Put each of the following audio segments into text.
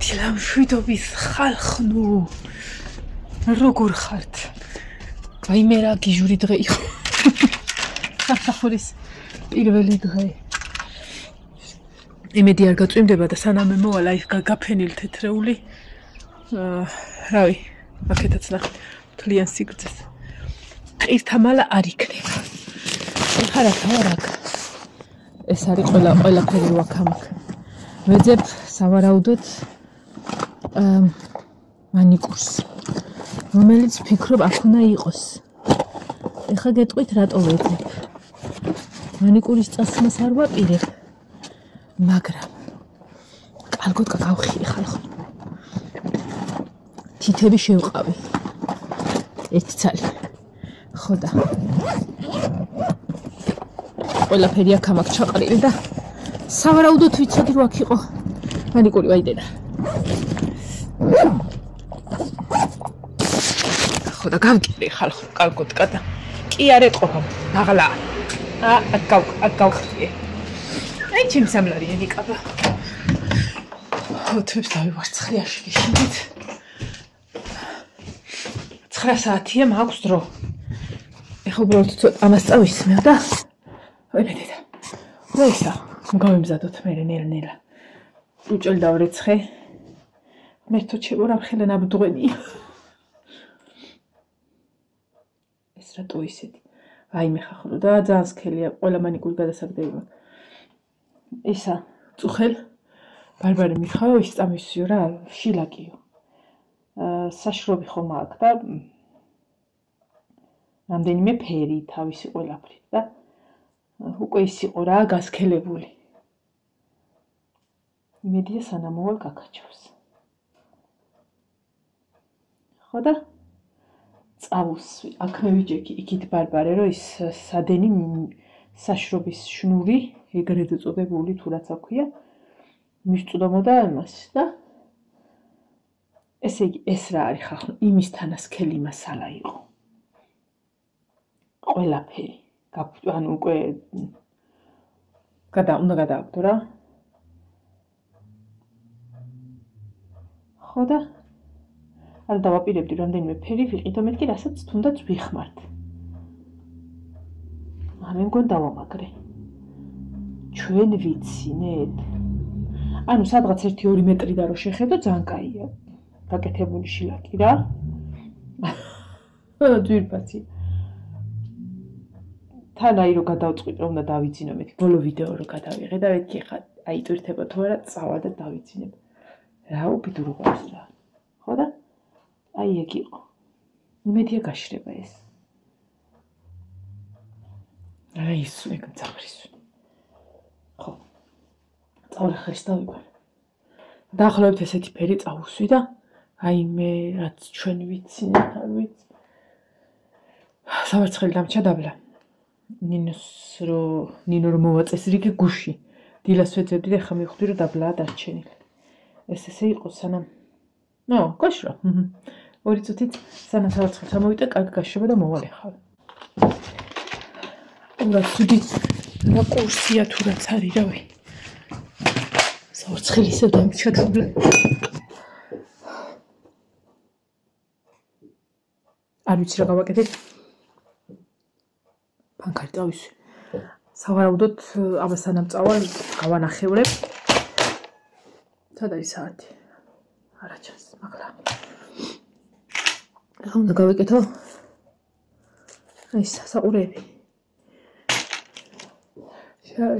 დილამშვიდობის ხალხნო როგორ ხართ? აი მე რა გიჟური დღე იყო. სამსახურის პირველი დღე. იმედი არ გაწვიმდება და სანამ მე მოვალ აი გაფენილი თეთრეული. რავი, აქეთაც ნახე თლიან სიგრძეს. ყირთა მალა არ იქნება. ეხლა რა თავარაკ. ეს არის ყველაფერი ვაქამაკ. ვეძებ სავარაუდოდ მანიკურს, რომელიც ფიქრობ აქ უნდა იყოს. ეხლა გეტყვით რატო ვეძებ. მანიკურის წასვლას არ ვაპირებ, მაგრამ კარგოდ გავხიე ხალხო. თითები შევყავი. ერთი ცალი. ხო და ყველაფერი აქ ამაკ ჩაყრილი და სავარაუდოდ ვიცოდი რომ აქ იყო მანიკური ვაიდენა. ხო და გავკიდე ხალხო კარგოდ კატა. კი არ ეყოფა. აღლა. აქ გავხიე. აი ჩემ სამლარი ეკაბა. ოთებს დავივარცხლიაში გიშინით. 9 საათია მაქვს დრო. ეხლა უბრალოდ ცოტა ამას წავისმევ და ვებედედა. და ისა გავიმზადოთ მე ნელ-ნელა. უჭელ დავრეცხე. მე თო ჩემო რამხელა ნაბდღვენი. ეს რატო ისეთი? აი მე ხახრო და ძალიან სქელია ყველა მანიკური გადასაგდები მაქვს. ისა წუხელ ბარბარე მიხაო ის წამისიო რა შილაკიო. საშრობი ხომ აქვს და რამდენიმე ფერი თავისი ყველაფრით და უკვე ის იყო რა გასქელებული. იმედია სანამ მოვალ გაკაჩავს. ხო და წავუსვი. აქ მე ვიჯექი იქით ბარბარე რომ ის სადენი საშრობის შნური ეგრეთ წოდებული თუ რაც აქვია მისწვდომოდა ამას და ესე იგი ეს რა არის ხახო იმისთანა სქელი მასალა იყო. ყველაფერი ანუ უკვე უნდა გადააგდო რა. ხო და არ დავაპირებდი რამდენიმე ფერი ვიყიდო მეთქი რასაც თუნდაც ვიხმართ. მე მგონი დავამაგრე. ჩვენ ვიცინეთ. ანუ სადღაც 1-2 მეტრი და რო შეხედო ძალიან კაია. გაკეთებული შილაკი რა. ძვირფასი. თან აი რო გადავწყვიტე უნდა დავიძინო მეთქი ბოლო ვიდეო რო გადავიღე და მეთქი ხა აი ტვირთება თუ არა წავალ და დავიძინებ. რა უბიდური ყავს რა. ხო და აი ეგ იყო. იმედია გაშრება ეს. აი ის ეგ ძაღრის. ხო. წავალ ხელს დავიბარე. დაახლოებით ესეთი ფერი წავუსვი და აი მე რაც ჩვენ ვიცინეთ არ ვიცი. სავარცხელი დამჭა დაბლა. ნინო რომ მოვაწეს რიგი გუში. დილას ვეძებდი და ხა მივხვდი რომ დაბლაა დარჩენილი. ეს ესე იყო სანამ. გაშრა. 2 წუთით სანამ სავარცხელს ამოვიდა კარგი გაშრება და მოვალ ახლა. უნდა ცუდი რა კურსია თუ რაც არის რავი. სავარცხელი ისე დამჭა დაბლა. არ ვიცი რა გავაკეთეთ. ფანქარი დავისვი. სავარაუდოდ აბა სანამ წავალ გავანახევრებ. სადა ის საათი? არა ჩანს, მაგრამ რა უნდა გავეკეთო? აი სასაყურები.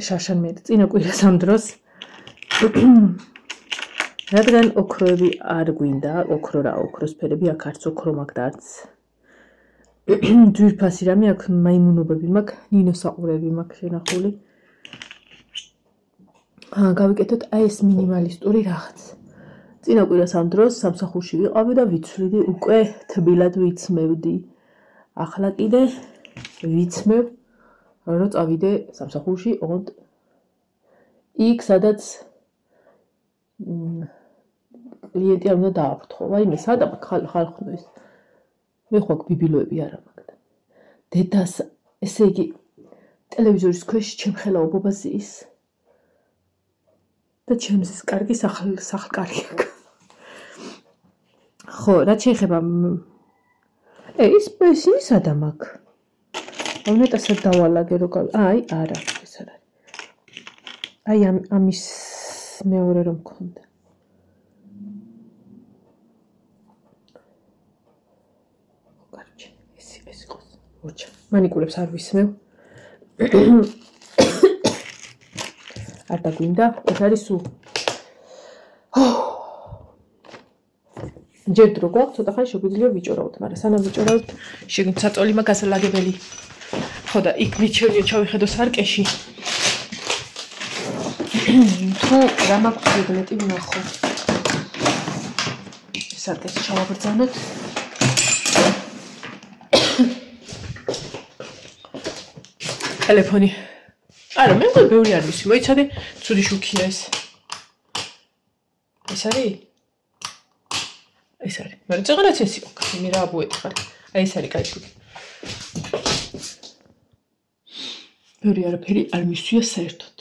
შაშან მე წინა კვირას ამ დროს რადგან ოქროები არ გვინდა, ოქროს ფერები აქ არც ოქრო მაქვს და არც ძვირფასი რამე აქ მაიმუნობები მაქვს, ნინოს საყურები მაქვს შენახული. გავიკეთოთ აი ეს მინიმალისტური რაღაც. წინა კვირას ამ დროს სამსახურში ვიყავი და ვიცვლიდი უკვე თბილად ვიცმევდი. ახლა კიდე ვიცმევ რომ წავიდე სამსახურში ოღონდ იქ სადაც კლიენტი არ უნდა დააფრთხო. აი მე სადა ხალხო ის მე ხო ბიბილოები არ მაქვს. დედას ესე იგი ტელევიზორის ქვეშ ჩემ ხელაობობაზე ის და ჩემს ის კარგი სახლკარი აქვს. ხო, რაც შეეხება ისინი სადამ აქვს? ავნეტასად დავალაგე როგორ აი არა ეს არა. აი ამის მეორე რომ მქონდა. კარგი, ეს იყოს. მოჩა. მანიკულებს არ ვისმევ. არ დაგვინდა, ეს არის სულ. ჯერ დრო გვაქვს, ცოტა ხანი შეგვიძლია ვიჭორავთ, მაგრამ სანამ ვიჭორავთ, შეგიძლიათ საწოლი მაგასალაგებელი. ხო და იქ მიჩვენია ჩავიხედო სარკეში. თუ რა მაქვს შეგლეტი ვნახო. სარკეში ჩავაბრძანოთ. ტელეფონი. არა, მე მგონი ბევრი არ ვიცი, მოიცადე, ცუდი შუქია ეს. ეს არის? ეს არის. მაგრამ წეღარაც ეს იყო, მე რა აბუეთქარ. აი ეს არის კაი შუქი. ბევრი არაფერი არ მისვია საერთოდ.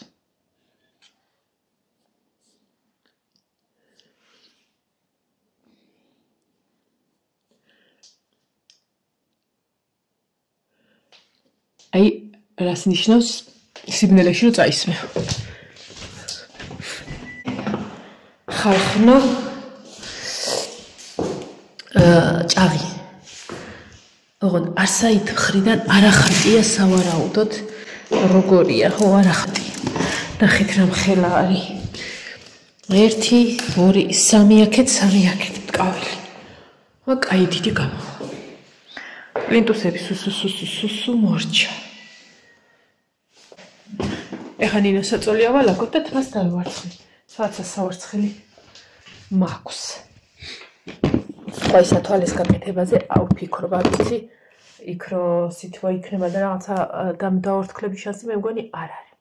აი რას ნიშნავს სიბნელეში რომ წაისმე. ხალხნო ჭაღი. ოღონ არსაით ხრიდან არახატია სავარაუდოდ როგორია, ხო არახატი. ნახეთ რამ ხელა არის. 1 2 3 აქეთ 3 აქეთ მტკავილი. კაი დიდი გამო. პლინტუსები სუსუ მორჩა. ეხლა ნინო საწოლი ავალაგოთ და თმას დავივარცხნი. საათსა სავარცხელი მაქვს. ხო ისა თვალის გაკეთებაზე ავფიქრობ, ვიცი, იქ რო სითბო იქნება და რაღაცა დამდაორთქლების შანსი მე მგონი არ არის.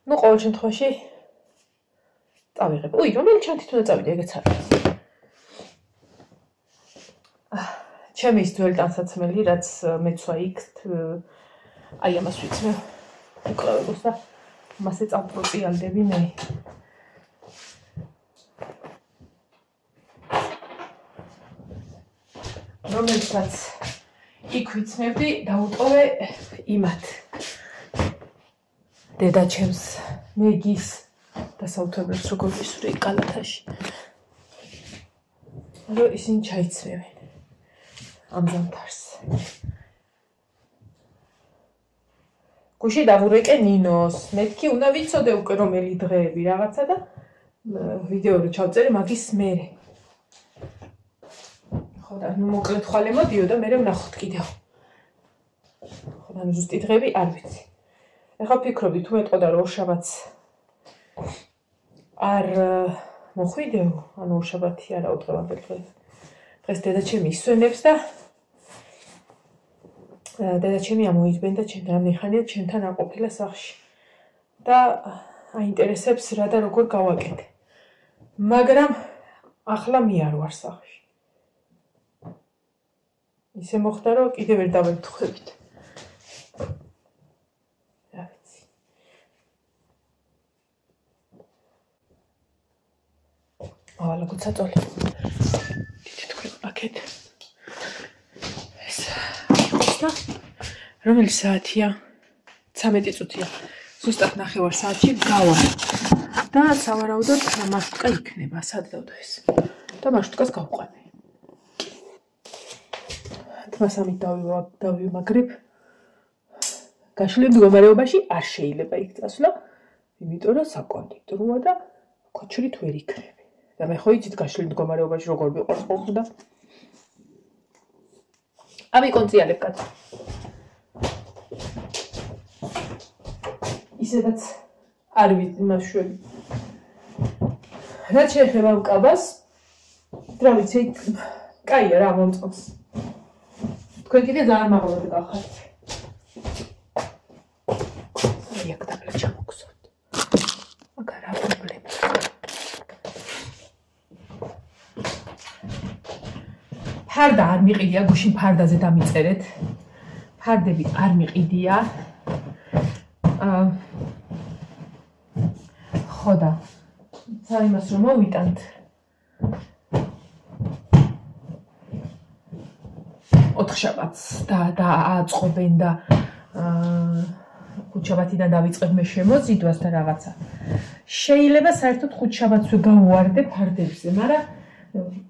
ნუ ყოველ შემთხვევაში წავიღებ. უი, რომელი ჩანთით უნდა წავიდე, ეგეც არ არის. ჩემი ის ძველი ტანსაცმელი, რაც მეცვა იქ, აი ამას ვიცმევ. უკლავებოს და მასე წავპროპიალდები მე. რომელსაც იქ ვიცმევდი, დაუტოვე იმათ. დედაჩემს, მეგის დასაუთებლებს როგორ ვისურვე კალათაში. რომ ისინი ჩაიცმევენ. ამ ზამთარს. გუში დავურეკე ნინოს. მეთქი უნდა ვიცოდე უკვე რომელი დღეები რაღაცა და ვიდეო რო ჩავწერე მაგის მერე. ხო და ნუ მოკლედ ხვალე მოდიო და მერე ვნახოთ კიდევ. ხო და ზუსტი დღეები არ ვიცი. ეხლა ვფიქრობდი თუ მეტყოდა რომ ორშაბათს არ მოხვიდეო, ანუ ორშაბათი არა უთხოვამდე დღეს. დღეს დედაჩემი ისვენებს და დედაჩემი ამოიძბენდა ჩემთან ამიხანია ჩემთან არ ყოფილა სახლში. და აინტერესებს რა და როგორ გავაკეთე. მაგრამ ახლა მე არ ვარ სახლში. ისე მოხდა რომ კიდევ ვერ დავემთხხვებით. რა ვიცი. ავალაგოთ საწოლი. დიდი თქვენ აქეთ. ეს და რომელი საათია? 13 წუთია. ზუსტად 9 საათში გავარ. და სავარაუდოდ მარშრუტკა იქნება, სად დავდო ეს. და მარშრუტკას გავყვანე. თმას ამით დავიმაგრებ. გაშლილ მდგომარეობაში არ შეიძლება იქ წასვლა, იმიტომ რომ საკონდიტროა და ქოჩრით ვერ იქნები. და მე ხო იცით გაშლილ მდგომარეობაში როგორ ვიყავს ხოლმე და ამიკონციალებ კაცო. ისედაც არ ვიცი მაშველი. რაც შეეხება მკაბას, რა ვიცი, კაია რა მომწონს. თქვენ კიდე ძალიან მაღალად გახართ. აი აქ დაბლა ჩამოგსვათ. მაგარ რა პრობლემა. ფარდა არ მიყიდია, გუშინ ფარდაზე დამიწერეთ. ფარდები არ მიყიდია. ხო და იმას რომ მოვიტანთ. ოთხშაბათს და აწყობენ და ხუთშაბათიდან დავიწყებ მე შემოზიდვას და რაღაცა. შეიძლება საერთოდ ხუთშაბათს გავუვარდე ფარდებზე, მაგრამ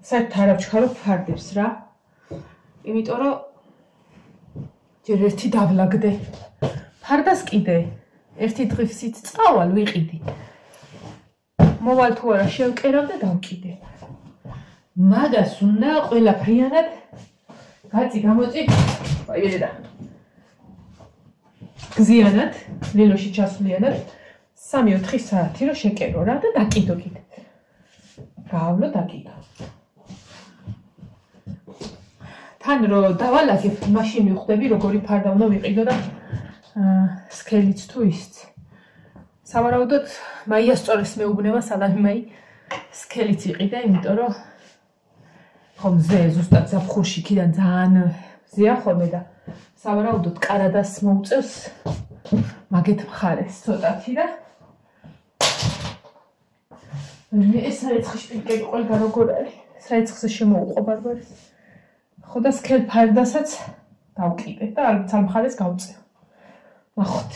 საერთოდ არ ავჩქარო ფარდებს რა. იმიტომ რომ ჯერ ერთი დავლაგდე. ფარდას კიდე ერთი დღისით წავალ ვიყიდი. მოვალ თუ არა შევკერავ და დავკიდე. მაგას უნდა ყველაფრიანად გაწი გამოწი. აი და გზიანად, ლილოში ჩასვლიანად 3-4 საათი რომ შეკერო რა და დაკიდო კიდე. გაავლო დაკიდო. თან რომ დავალაგებ, მაშინ მივხვდები როგორი ფარდა უნდა ვიყიდო და სქელიც თუ ისიც. სავარაუდოდ მაიასწორეს მეუბნება სალამი მაი სქელიც იყიდა, იმიტომ რომ ხომ ზუსტად ზაფხულში კიდან ძალიან ზეა ხოლმე და სავარაუდოდ კარადას მოუწევს მაგეთ მხარეს ცოტათი და ეს საერცხი შპილკები ყველგან როგორ არის, საერცხზე შემოუყო ბარბარეს. ხო და სქელ ფარდასაც დავკიდე და ალბათ ამ მხარეს გავწევ. ნახოთ.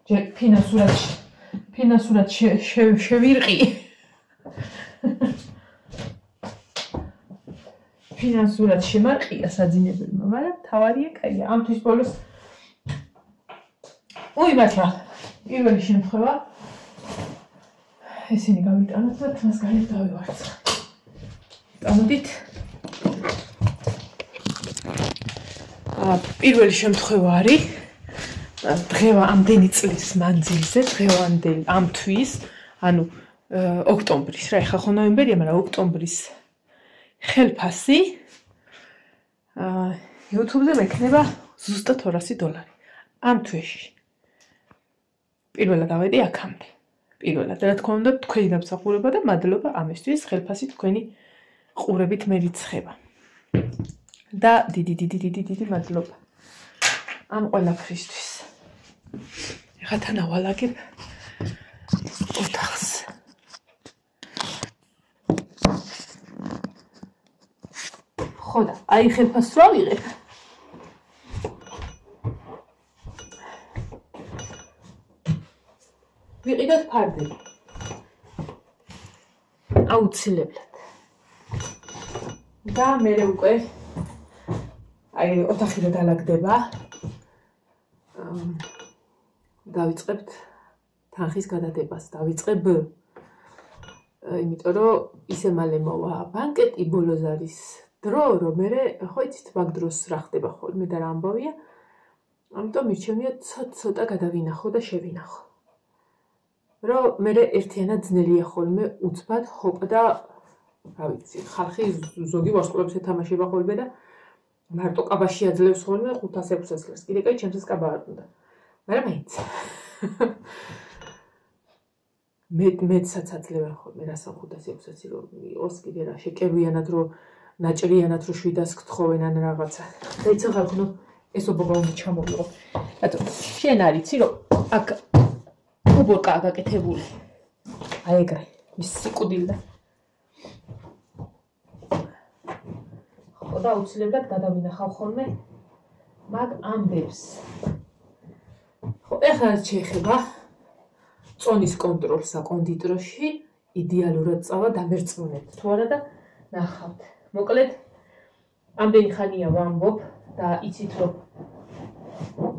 ჯერ ფინანსურად შევირყი. ფინანსურად შემარყია საძინებელმა, მაგრამ თავარია კაია. ამ თვის ბოლოს მართლა პირველი შემთხვევა ესენი გავიტანოთ და თავს გარეთ დავივარცხა. გამოდით. პირველი შემთხვევა არის დღევანდელი წლის მანძილზე, დღევანდელი ამ თვის, ანუ ოქტომბრის, რა ეხლა ხო ნოემბერია, მაგრამ ოქტომბრის ხელფასი YouTube-ზე მექნება ზუსტად $200 ამ თვეში. პირველად დავედი აქამდე. პირველად, რა თქმა უნდა, თქვენი დამსახურება და მადლობა ამისთვის, ხელფასი თქვენი ყურებით მერიცხება. და დიდი მადლობა ამ ყველაფრისთვის. ეხლა თან ავალაგებ ოთახს. ხო და აი ხელფასს რა ვიღებ? ვიყიდოთ ფარდები. აუცილებლად. და მე უკვე აი ოთახი რა დალაგდება. დავიწყებთ თანხის გადადებას, დავიწყებ. იმიტომ რომ ისე მალე მოვა ბანკეტი, ბოლოს არის დრო, რომ მე ხო იცით მაგ დროს რა ხდება ხოლმე და რა ამბავია. ამიტომ მირჩენია ცოტა გადავინახო და შევინახო. რომ მე ერთიანად ძნელია ხოლმე უცბად ჰოპ და რა ვიცი, ხალხი ზოგი ვარსკვლავებს ეთამაშება ხოლმე და მარტო კაბაში აძლევს ხოლმე 500-600 ლარს. კიდე კაი ჩემსაც კაბა არ უნდა. მაგრამ მაინც. მეცაც აძლევენ ხოლმე რასან 500-600 რომ იყოს კიდე რა შეკერვიანად რომ ნაჭრიანად რომ 700 გთხოვენ ან რაღაცა. და იცი ხალხო ეს ობობა უნდა ჩამოვიღო. რატო შენ არიცი რომ აქ უბორკაა გაკეთებული. აი ეგრე, მის სიკვდილდა. ხო და აუცილებლად გადავინახავ ხოლმე მაგ ამბებს. ხო, ეხლა შეეხება წონის კონტროლს საკონდიტროში, იდეალურად წავა დამერწმუნებთ თუ არა და ნახავთ. მოკლედ, ამდენი ხანია ვამბობ და იცით რომ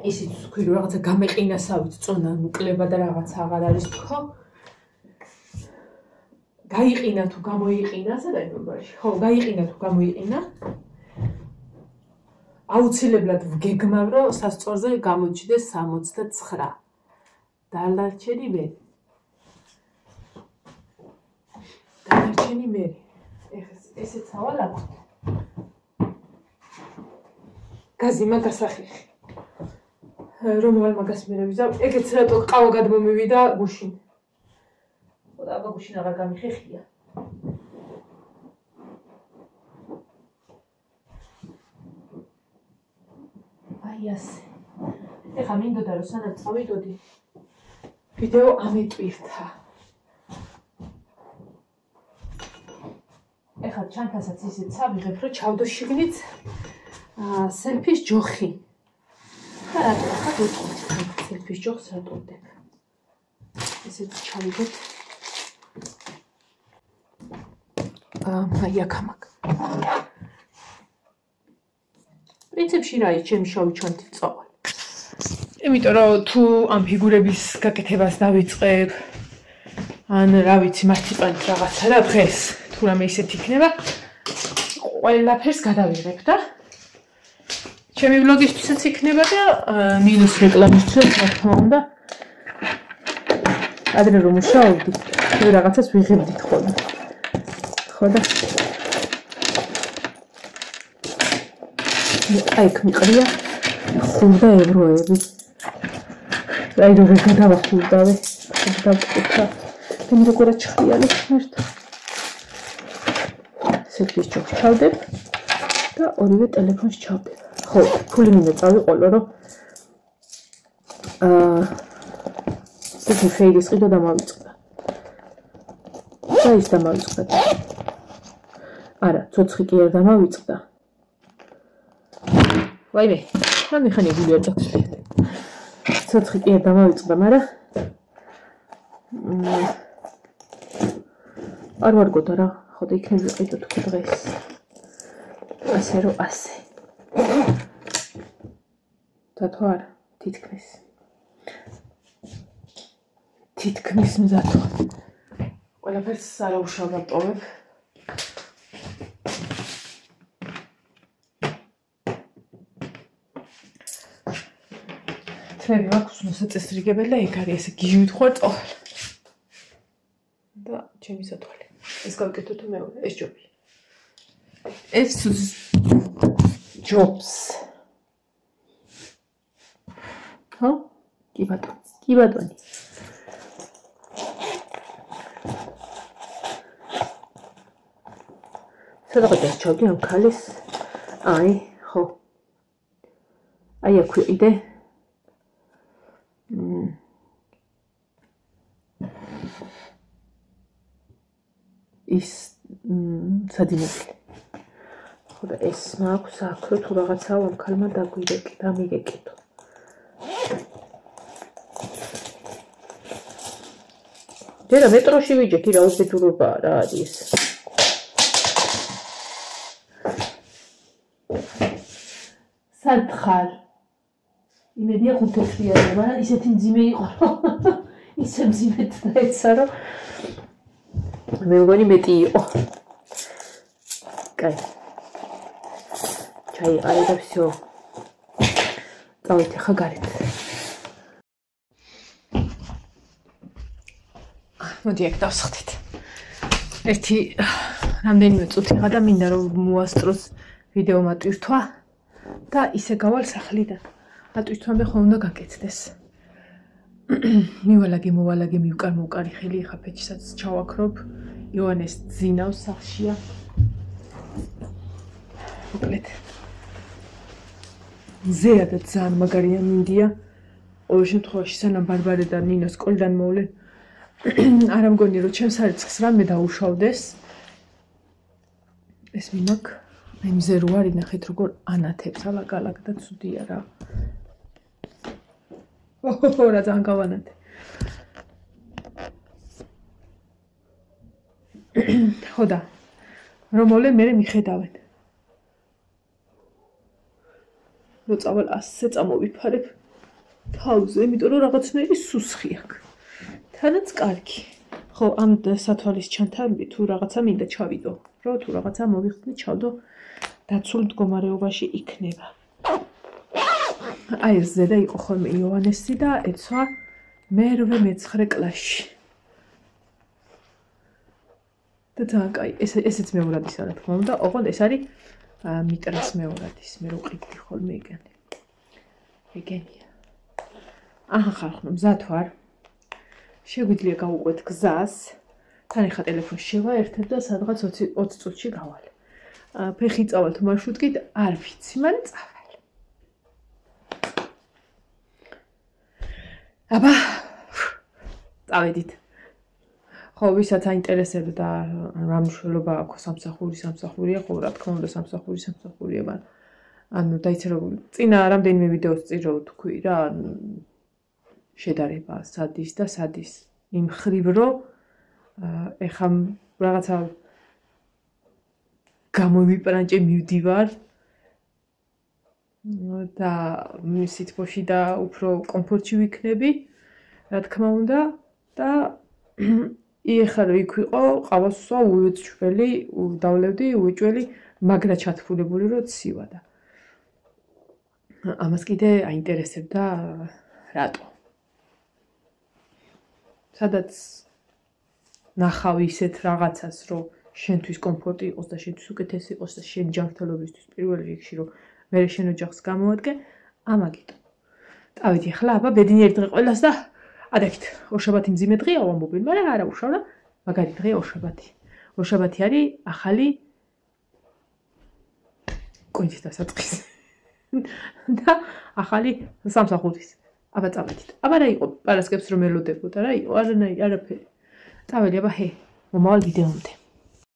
ისიც თქვი რომ რაღაცა გამეყინასავით წონა ნუკლება და რაღაცა აღარ არის თქო. გაიყინა თუ გამოიყინა, სადაი ბაბაში. ხო, გაიყინა თუ გამოიყინა. აუცილებლად ვგეგმავ რომ სასწორზე გამოჩნდეს 69. დანარჩენი მე. ესეც ავალაგოთ. გაზი მაგას ახიხი. რომ ვალ მაგას მე ვიზავ, ეგეც რატო ყავა გადმომივიდა გუშინ. ხო და აბა გუშინ აღარ გამიხეხია. აი ასე. ეხლა მინდოდა რომ სანამ წავიდოდი ვიდეო ამეტვირთა. ეხლა ჩანთასაც ისიც ავიღებ, რომ ჩავდო შიგნით სელფის ჯოხი. რა თქმა უნდა, სელფის ჯოხს რატოვდებ. ესეც ჩავიგებ. აი აქ ამაკ. პრინციპში რა არის ჩემი შავი ჩანთი წავალ. იმიტომ რომ თუ ამ ფიგურების გაკეთებას დავიწყებ, ან რა ვიცი, მარციპანის რაღაცა და დღეს თუ რამე ისეთ იქნება, ყველაფერს გადავიღებ და ჩემი ვლოგისთვისაც იქნება და მინუს რეკლამისთვისაც რა თქმა უნდა. ადრე რომ მუშაობდით, თუ რაღაცას ვიღებდით ხოლმე. ხო და აი იქ მიყრია ხურდა ევროები. აი როგორ გადავახურდავე, დავკითხა. მე როგორ ჩხიალი ხმერთ. სელფის ჯოხს ჩავდებ და ორივე ტელეფონს ჩავდებ. ხო, ფული მინდა წავიყოლო, რომ ისე ფეილის ყიდო დამავიწყდა. და ის დამავიწყდა. არა, ცოცხი კი არ დამავიწყდა. ვაიმე, რა მიხანია გული არ წაქსვლიეთ. ცოცხი კი არ დამავიწყდა, მაგრამ არ ვარგოთ რა, ხო და იქნებ ვიყიდო თუ დღეს. ასე რომ ასე. და თუ არა, თითქმის. თითქმის მზადო. ყველაფერს არაუშავად ტოვებ. თვები მაქვს მოსაწესრიგებელი და ეგ არის ესე გიჟვით ხარ წავალ. და ჩემი სათვალე. ეს გავკეთო თუ მეორე, ეს ჯობი. ეს ჯობს. ხო? კი ბატონი, კი ბატონი. სადღაც ჩავდი ამ ქალის. აი, ხო. აი აქ ვიყიდე. ის სადინებელი. ხო და ეს მაქვს აქ რომ თუ რაღაცა ამ ქალმა დამიგეკიდო. ჯერა მეტროში ვიჯექი რა უსეთურობაა რა არის. სათხარ. იმედია 5-ია, მაგრამ ისეთი მძიმე იყო. ისე მძიმედ დაეცა რომ მე მგონი მეტი იყო. კაი. ჩაიყარე და всё. დავით ახლა გარეთ. მოდი აქ დავსხდეთ. ერთი რამდენიმე წუთიღა და მინდა რომ მოასწროს ვიდეო მატვირთვა და ისე გავალ სახლიდან. მატვირთვამდე ხომ უნდა გაკეთდეს. მივალაგე მივკარ ხელი ხა ფეჩისაც ჩავაქრობ. ივანეს ძინავს სახლშია. მოკლედ. ზეადად ძალიან მაგარია მინდია. ყოველ შემთხვევაში სანამ ბარბარე და ნინო სკოლიდან მოვლენ არა მგონი რომ ჩემს არიცხს რამე დაუშავდეს. ეს მიმაქ მე მზე რო არის ნახეთ როგორ ანათებს ალაგ-ალაგ და ცუდია რა. რა ძალიან გავანათე. ხო და რომ მოვლენ მე მიხედავენ. რო წავალ ასე წამოვიფარებ თავზე, იმიტომ რომ რაღაცნაირი სუსხი აქვს. თანაც კარგი. ხო, ამ სათვალის ჩანთამი თუ რაღაცა მინდა ჩავიდო. რო თუ რაღაცა მოვიხსნი, ჩავდო დაცულ მდგომარეობაში იქნება. აი ეს ზედა იყო ხოლმე იოანესი და ეცვა მერვე მე-9 კლასში. და ძალიან კაი, ესეც მეორადის რა თქმა უნდა, ოღონდ ეს არის მიტრას მეორადის, მე რო ყიდდი ხოლმე ეგენი. ეგენია. აჰა ხალხო, მზად ვარ. შეგვიძლია გავუყვეთ გზას. თან ახლა ტელეფონს შევაერთებ და სადღაც 20 წუთში გავალ. ფეხი წავალ თუ მარშრუტკით, არ ვიცი, მაგრამ წავალ. აბა, წავედით. ხო, ვისაც აინტერესებდა რა მნიშვნელობა აქვს სამსახურია, ხო, რა თქმა უნდა სამსახურია, მაგრამ ანუ დაიწერო წინა რამდენიმე ვიდეოს წინ რო თქვი რა, შედარება სადის და სადის. იმ ხრივ რო ეხა რაღაცა გამოვიპრანჭე მივდივარ და სითბოში და უფრო კომფორტში ვიქნები, რა თქმა უნდა და ეხლა რო იქ ვიყო, ყავას ვსვა უეჭველი, დავლევდი უეჭველი, მაგრა ჩათფულებული რო ცივა და ამას კიდე აინტერესებდა რატო. სადაც ნახავ ისეთ რაღაცას, რომ შენთვის კომფორტი იყოს და შენთვის უკეთესი იყოს და შენ ჯანმრთელობისთვის პირველ რიგში რომ მე შენ ოჯახს გამოადგე, ამაგიტო. წავედი ახლა აბა ბედნიერი დღე ყველას და ადაკით, ორშაბათი მძიმე დღეა ვამბობენ, მაგრამ არა უშავლა, მაგარი დღეა ორშაბათი. ორშაბათი არის ახალი კვინტის დასაწყისი. და ახალი სამსახურის. აბა წავედით. აბა რა იყო პარასკევს რომ ელოდებოდა რა იყო, არაფერი. წავედი აბა მომავალ ვიდეომდე.